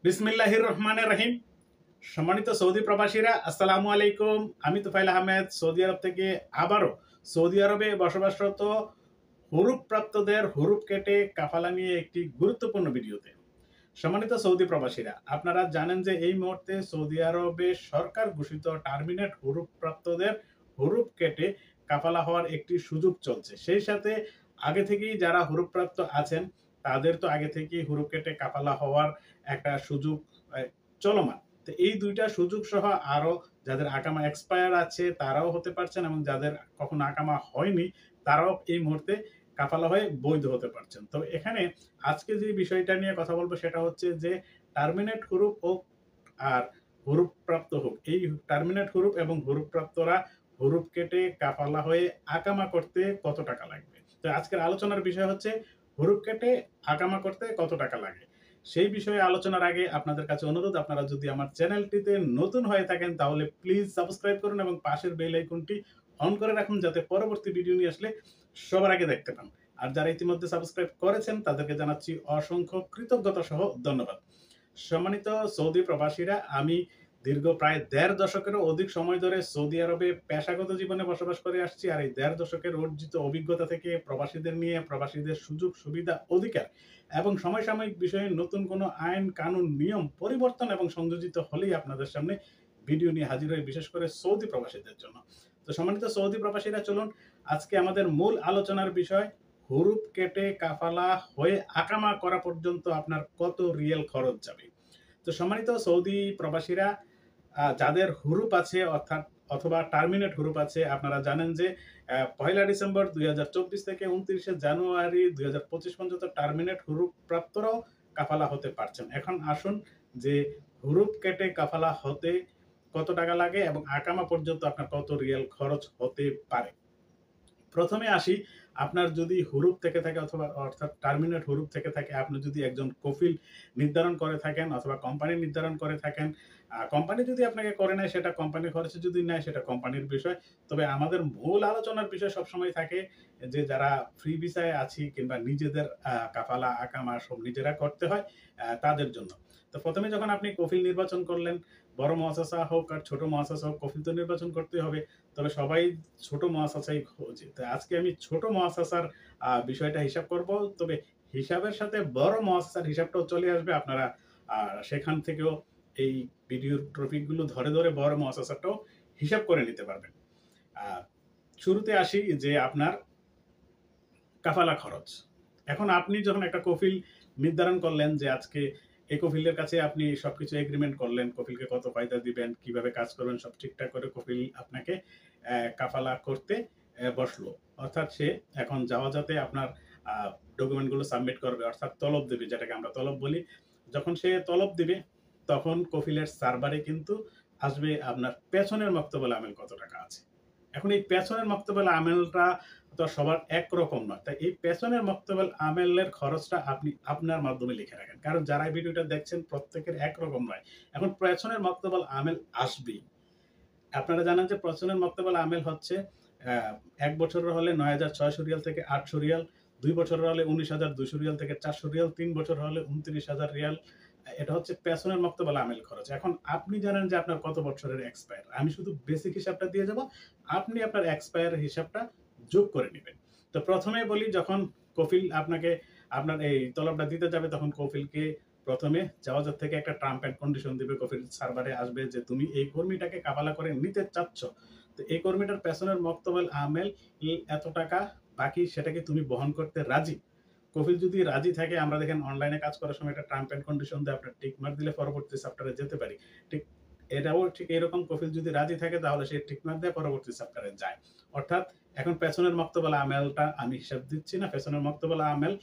বিসমিল্লাহির রহমানির রহিম। সম্মানিত সৌদি প্রবাসীরা, আসসালামু আলাইকুম। আমি তুফাইল আহমেদ, সৌদি আরব থেকে আবারও সৌদি আরবে বসবাসরত হুরুপপ্রাপ্তদের হুরুপ কেটে কাফালা নিয়ে একটি গুরুত্বপূর্ণ ভিডিওতে। সম্মানিত সৌদি প্রবাসীরা, আপনারা জানেন যে এই মুহূর্তে সৌদি আরবে সরকার ঘোষিত টার্মিনেট হুরুপপ্রাপ্তদের হুরুপ কেটে কাফালা হওয়ার একটি সুযোগ চলছে। সেই সাথে আগে থেকেই যারা হুরুপপ্রাপ্ত আছেন তাদের তো আগে থেকেই হুরুপ কেটে কাফালা হওয়ার একটা সুযোগ চলমান। তো এই দুইটা সুযোগ সহ আরো যাদের আকামা এক্সপায়ার আছে তারাও হতে পারছেন, এবং যাদের কখনো আকামা হয়নি তারাও এই মুহূর্তে কাফালা হয়ে বৈধ হতে পারছেন। তো এখানে আজকে যে বিষয়টা নিয়ে কথা বলবো সেটা হচ্ছে যে টার্মিনেট হুরুপ হোক আর হুরুপ প্রাপ্ত হোক, এই টার্মিনেট হুরুপ এবং হুরুপ প্রাপ্তরা হুরুপ কেটে কাফালা হয়ে আকামা করতে কত টাকা লাগবে। তো আজকের আলোচনার বিষয় হচ্ছে হুরুপ কেটে আকামা করতে কত টাকা লাগে। সেই বিষয়ে আলোচনার আগে আপনাদের কাছে অনুরোধ, আপনারা যদি আমার চ্যানেলটিতে নতুন হয়ে থাকেন তাহলে প্লিজ সাবস্ক্রাইব করুন এবং পাশের বেল আইকনটি অন করে রাখুন, যাতে পরবর্তী ভিডিও নিয়ে আসলে সবার আগে দেখতে পান। আর যারা ইতিমধ্যে সাবস্ক্রাইব করেছেন তাদেরকে জানাচ্ছি অসংখ্য কৃতজ্ঞতা সহ ধন্যবাদ। সম্মানিত সৌদি প্রবাসীরা, আমি দীর্ঘ প্রায় ১.৫ দশকেরও অধিক সময় ধরে সৌদি আরবে পেশাগত জীবনে বসবাস করে আসছি। আর এই ১.৫ দশকের অর্জিত অভিজ্ঞতা থেকে প্রবাসীদের নিয়ে, প্রবাসীদের সুযোগ সুবিধা অধিকার এবং সমসাময়িক বিষয়ে নতুন কোনো আইন কানুন নিয়ম পরিবর্তন এবং সংযোজিত হলেই আপনাদের সামনে ভিডিও নিয়ে হাজির হই, বিশেষ করে সৌদি প্রবাসীদের জন্য। তো সম্মানিত সৌদি প্রবাসীরা, চলুন আজকে আমাদের মূল আলোচনার বিষয় হুরুপ কেটে কাফালা হয়ে আকামা করা পর্যন্ত আপনার কত রিয়েল খরচ যাবে। তো সম্মানিত সৌদি প্রবাসীরা, যাদের হুরুপ আছে অর্থাৎ অথবা টার্মিনেট হুরুপ আছে, আপনারা জানেন যে ১লা ডিসেম্বর ২০২৪ থেকে ২৯শে জানুয়ারি ২০২৫ পর্যন্ত টার্মিনেট হুরুপ প্রাপ্তরাও কাফালা হতে পারছেন। এখন আসুন যে হুরুপ কেটে কাফালা হতে কত টাকা লাগে এবং আকামা পর্যন্ত আপনার কত রিয়াল খরচ হতে পারে। প্রথমে আসি, আপনার যদি হুরুপ থেকে থাকে অথবা অর্থাৎ টার্মিনেট হুরুপ থেকে থাকে, আপনি যদি একজন কফিল নির্ধারণ করে থাকেন অথবা কোম্পানি নির্ধারণ করে থাকেন, কোম্পানি যদি আপনাকে করে নেয় সেটা কোম্পানির খরচে, যদি নেয় সেটা কোম্পানির বিষয়। তবে আমাদের মূল আলোচনার বিষয় সবসময় থাকে যে যারা ফ্রি ভিসায় আছি কিংবা নিজেদের কাফালা আকামা সব নিজেরা করতে হয় তাদের জন্য। তো প্রথমে যখন আপনি কফিল নির্বাচন করলেন, বড় মুআসাসা হোক আর ছোট মুআসাসা হোক, কফিল তো নির্বাচন করতেই হবে। তবে সবাই ছোট মুআসাসাই খোঁজে। তো আজকে আমি ছোট মুআসাসার বিষয়টা হিসাব করব। তবে হিসাবের সাথে বড় মুআসাসার হিসাবটাও চলে আসবে। আপনারা সেখান থেকেও এই ভিডিওর টপিক গুলো ধরে ধরে বড় মুআসাসাটাও হিসাব করে নিতে পারবেন। আ শুরুতে আসি যে আপনার কাফালা খরচ। এখন আপনি যখন একটা কফিল নির্ধারণ করলেন যে আজকে এই কফিলের কাছে আপনি সবকিছু এগ্রিমেন্ট করলেন, কফিলকে কত ফায়দা দিবেন, কিভাবে কাজ করবেন সব ঠিকঠাক করে কফিল আপনাকে কাফালা করতে বসলো। অর্থাৎ সে এখন যাওয়াতে আপনার ডকুমেন্ট গুলো সাবমিট করবে, অর্থাৎ তলব দেবে, যেটাকে আমরা তলব বলি। যখন সে তলব দিবে তখন কফিলের সার্ভারে কিন্তু আসবে আপনার পেছনের মক্তবুল আমেল কত টাকা আছে। এখন এই পেছনের মক্তবুল আমেলটা তো সবার একরকম নয়। তাই এই পেছনের মক্তবুল আমেলের খরচটা আপনি আপনার মাধ্যমে লিখে রাখেন। কারণ যারা এই ভিডিওটা দেখছেন প্রত্যেকের একরকম নয়। এখন পেছনের মক্তবুল আমেল আসবেই। আপনারা জানেন যে পেছনের মক্তবুল আমেল হচ্ছে ১ বছরের হলে ৯,৬০০ রিয়াল থেকে ৮০০ রিয়াল, ২ বছরের হলে ১৯,২০০ রিয়াল থেকে ৪০০ রিয়াল, ৩ বছর হলে ২৯,০০০ রিয়াল। এটা হচ্ছে পেছনের মক্তবুল আমেল খরচ। এখন আপনি জানেন যে আপনার কত বছরের এক্সপায়ার। আমি শুধু বেসিক হিসাবটা দিয়ে যাব। আপনি আপনার এক্সপায়ার হিসাবটা যোগ করে নিবেন। তো প্রথমে বলি, যখন কফিল আপনাকে আপনার এই তলবটা দিতে যাবে তখন কফিলকে প্রথমে জাওয়াজের থেকে একটা টার্ম এন্ড কন্ডিশন দিবে। কফিল সার্ভারে আসবে যে তুমি এই কর্মীটাকে কাফালা করে নিতে চাচ্ছ। তো এই কর্মীটার পেছনের মক্তবুল আমেল এত টাকা বাকি, সেটাকে তুমি বহন করতে রাজি? কফিল যদি রাজি থাকে, আমরা দেখেন অনলাইনে কাজ করার সময় একটা টার্ম এন্ড কন্ডিশন দিয়ে আপনার টিক মার্ক দিলে পরবর্তী চ্যাপ্টারে যেতে পারি। ঠিক এটাও ঠিক এরকম, কফিল যদি রাজি থাকে তাহলে সে টিক মার্ক দিয়ে পরবর্তী চ্যাপ্টারে যায়। অর্থাৎ এখন পেছনের মক্তবুল আমেলটা আমি হিসাব দিচ্ছি না। পেছনের মক্তবুল আমেল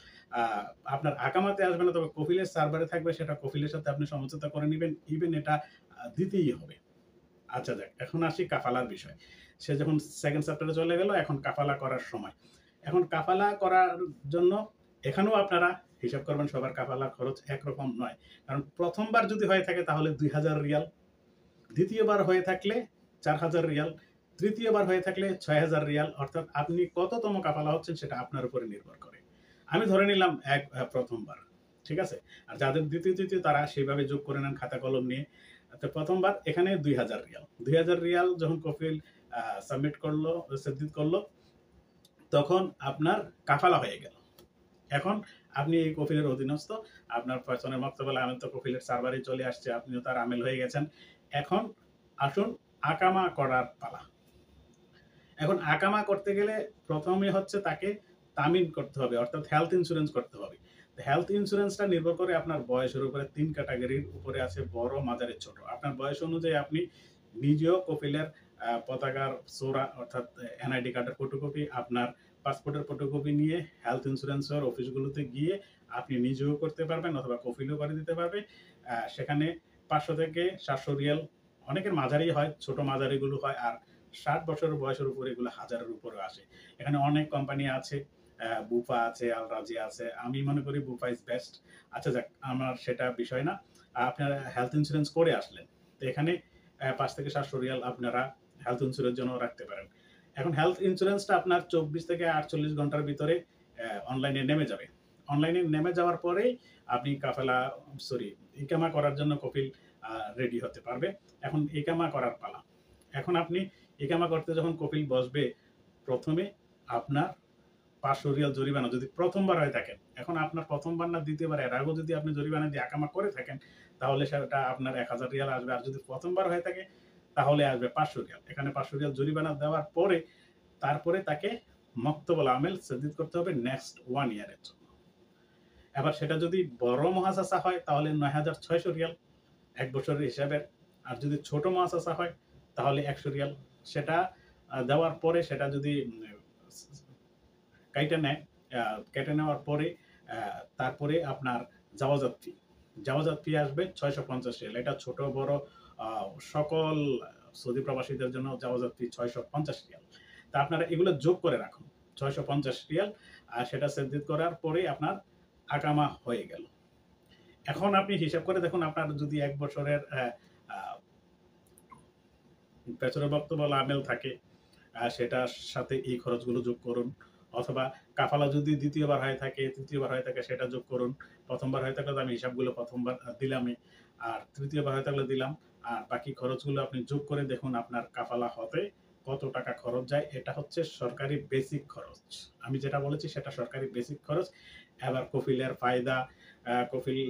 আপনার আকামাতে আসবে না, তবে কফিলের সার্ভারে থাকবে, সেটা কফিলের সাথে আপনি সমঝোতা করে নিবেন। ইভেন এটা দিতেই হবে। আচ্ছা যাক, এখন আসি কাফালার বিষয়। সে যখন সেকেন্ড চ্যাপ্টারে চলে গেল, এখন কাফালা করার সময়। এখন কাফালা করার জন্য এখানেও আপনারা হিসাব করবেন, সবার কাফালা খরচ একরকম নয়। কারণ প্রথমবার যদি হয়ে থাকে তাহলে ২,০০০ রিয়াল, দ্বিতীয়বার হয়ে থাকলে ৪,০০০ রিয়াল, তৃতীয়বার হয়ে থাকলে ৬,০০০ রিয়াল। অর্থাৎ আপনি কততম কাফালা হচ্ছেন সেটা আপনার উপরে নির্ভর করে। আমি ধরে নিলাম প্রথমবার। ঠিক আছে? আর যাদের দ্বিতীয় তৃতীয় তারা সেইভাবে যোগ করে নেন খাতা কলম নিয়ে। তো প্রথমবার এখানে ২,০০০ রিয়াল। ২,০০০ রিয়াল যখন কফিল সাবমিট করলো, সেদ্দিত করলো, তখন আপনার কাফালা হয়ে গেল। এখন আপনি এই কফিলের অধীনস্থ, আপনার ফয়সলের মক্তবুল আমেল তো কফিলের সার্ভারে চলে আসছে, আপনিও তার আমেল হয়ে গেছেন। এখন আসুন আকামা করার পালা। এখন আকামা করতে গেলে প্রথমে হচ্ছে তাকে তামিন করতে হবে, অর্থাৎ হেলথ ইন্স্যুরেন্স করতে হবে। হেলথ ইন্স্যুরেন্সটা নির্ভর করে আপনার বয়সের উপরে ৩ ক্যাটাগরির উপরে আছে, বড়, মাঝারি, ছোট। আপনার বয়স অনুযায়ী আপনি নিজেও কফিলের পতাকার সোরা অর্থাৎ এনআইডি কার্ডের ফটোকপি, আপনার পাসপোর্টের ফটোকপি নিয়ে হেলথ ইন্স্যুরেন্সের অফিসগুলোতে গিয়ে আপনি নিজেও করতে পারবেন অথবা কফিলও করে দিতে পারবে। সেখানে ৫০০ থেকে ৭০০ রিয়াল, অনেকের মাঝারি হয়, ছোট মাঝারিগুলো হয়, আর ৬০ বছরের বয়সের উপরে এগুলো হাজারের উপরে আসে। এখানে অনেক কোম্পানি আছে, বুফা আছে, আল রাজি আছে। আমি মনে করি বুফা ইজ বেস্ট। আচ্ছা যাক, আমার সেটা বিষয় না। আপনারা হেলথ ইন্স্যুরেন্স করে আসলেন, তো এখানে ৫ থেকে ৭০০ রিয়াল আপনারা হেলথ ইন্স্যুরেন্স জন্য রাখতে পারেন। এখন হেলথ ইন্স্যুরেন্সটা আপনার ২৪ থেকে ৪৮ ঘন্টার ভিতরে অনলাইনে নেমে যাবে। অনলাইনে নেমে যাওয়ার পরেই আপনি কাফেলা সরি ইকামা করার জন্য কফিল রেডি হতে পারবে। এখন ইকামা করার পালা। এখন আপনি ইকামা করতে যখন কফিল বসবে, প্রথমে আপনার ৫০০ রিয়াল জরিমানা যদি প্রথমবার হয়ে থাকেন। এখন আপনার প্রথমবার না দ্বিতীয়বার, এর আগেও যদি আপনি জরিমানা দিয়ে আকামা করে থাকেন, তাহলে সেটা আপনার ১,০০০ রিয়াল আসবে। আর যদি প্রথমবার হয়ে থাকে তাহলে আসবে ৫০০ রিয়াল। এখানে ৫০০ রিয়াল জরিমানা দেওয়ার পরে তারপরে তাকে মক্তবুল আমেল সেদ্দিত করতে হবে নেক্সট 1 ইয়ারের জন্য। এবার সেটা যদি বড় মুহাসাসা হয় তাহলে ৯,৬০০ রিয়াল ১ বছরের হিসাবের। আর যদি ছোট মুহাসাসা হয় তাহলে ১০০ রিয়াল। সেটা দেওয়ার পরে সেটা যদি কাইটা নেয়, কেটে নেওয়ার পরে তারপরে আপনার জাওয়াজাত ফি, জাওয়াজাত ফি আসবে ৬৫০ রিয়াল। এটা ছোট বড় সকল সৌদি প্রবাসীদের জন্য জাওয়াজাত ফি ৬৫০ রিয়াল। তা আপনারা এগুলো যোগ করে রাখুন, ৬৫০ রিয়াল। আর সেটা সেদ্দিত করার পরেই আপনার আকামা হয়ে গেল। এখন আপনি হিসাব করে দেখুন, আপনার যদি ১ বছরের পেছনের বক্তব্য আমেল থাকে, সেটার সাথে এই খরচগুলো যোগ করুন। অথবা কাফালা যদি দ্বিতীয়বার হয়ে থাকে, তৃতীয়বার হয়ে থাকে, সেটা যোগ করুন। প্রথমবার হয়ে থাকলে তো আমি হিসাবগুলো প্রথমবার দিলামই, আর তৃতীয়বার হয়ে থাকলে দিলাম। আর বাকি খরচগুলো আপনি যোগ করে দেখুন আপনার কাফালা হতে কত টাকা খরচ যায়। এটা হচ্ছে সরকারি বেসিক খরচ। আমি যেটা বলেছি সেটা সরকারি বেসিক খরচ। এবার কফিলের ফায়দা, কফিল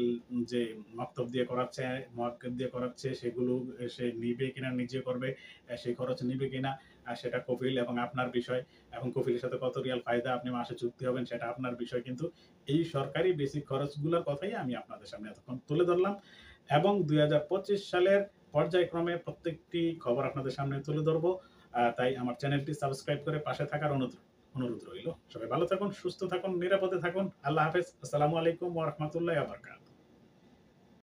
যে মক্তব দিয়ে করাচ্ছে, মুয়াক্কেব দিয়ে করাচ্ছে, সেগুলো সে নিবে কিনা, নিজে করবে, সেই খরচ নিবে কিনা, সেটা কফিল এবং আপনার বিষয়। এবং কফিলের সাথে কত রিয়াল ফায়দা আপনি মাসে চুক্তি হবেন সেটা আপনার বিষয়। কিন্তু এই সরকারি বেসিক খরচগুলোর কথাই আমি আপনাদের সামনে এতক্ষণ তুলে ধরলাম, এবং ২০২৫ সালের পর্যায়ক্রমে প্রত্যেকটি খবর আপনাদের সামনে তুলে ধরবো। তাই আমার চ্যানেলটি সাবস্ক্রাইব করে পাশে থাকার অনুরোধ রইল। সবাই ভালো থাকুন, সুস্থ থাকুন, নিরাপদে থাকুন। আল্লাহ হাফেজ। আসসালামু আলাইকুম ওয়া রাহমাতুল্লাহি ওয়া বারাকাতুহু।